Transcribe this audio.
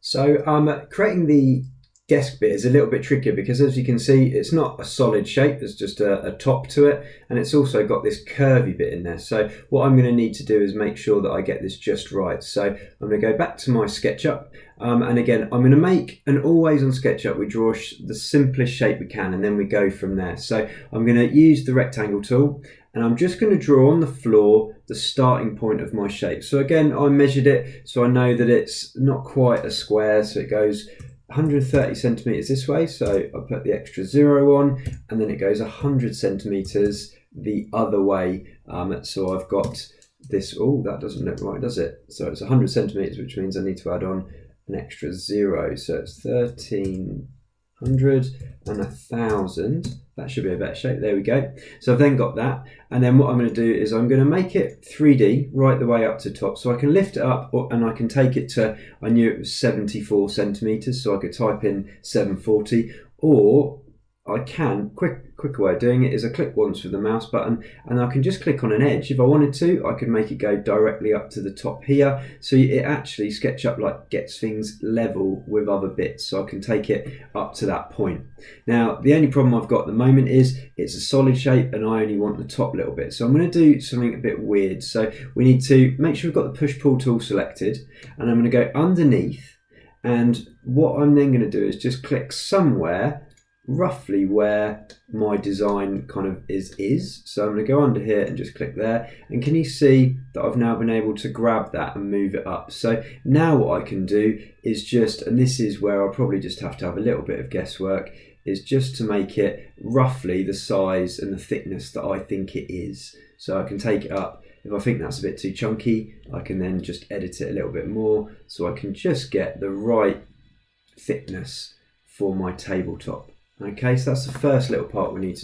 So creating the desk bit is a little bit trickier because, as you can see, it's not a solid shape. There's just a top to it, and it's also got this curvy bit in there. So what I'm going to need to do is make sure that I get this just right. So I'm going to go back to my SketchUp, and again, I'm going to make, and always on SketchUp we draw the simplest shape we can, and then we go from there. So I'm going to use the rectangle tool, and I'm just going to draw on the floor the starting point of my shape. So again, I measured it, so I know that it's not quite a square, so it goes 130 centimeters this way, so I put the extra 0 on, and then it goes 100 centimeters the other way. So I've got this, oh, that doesn't look right, does it? So it's 100 centimeters, which means I need to add on an extra 0, so it's 1300 and 1000. That should be a better shape. There we go. So I've then got that, and then what I'm going to do is I'm going to make it 3D right the way up to top, so I can lift it up, and I can take it to, I knew it was 74 centimeters, so I could type in 740, or I can, quicker way of doing it is I click once with the mouse button, and I can just click on an edge. If I wanted to, I could make it go directly up to the top here, so it actually, SketchUp like gets things level with other bits, so I can take it up to that point. Now the only problem I've got at the moment is it's a solid shape and I only want the top little bit, so I'm going to do something a bit weird. So we need to make sure we've got the push pull tool selected, and I'm going to go underneath, and what I'm then going to do is just click somewhere roughly where my design kind of is. So I'm going to go under here and just click there, and can you see that I've now been able to grab that and move it up? So now what I can do is just, and this is where I'll probably just have to have a little bit of guesswork, is just to make it roughly the size and the thickness that I think it is. So I can take it up. If I think that's a bit too chunky, I can then just edit it a little bit more, so I can just get the right thickness for my tabletop. Okay, so that's the first little part we need to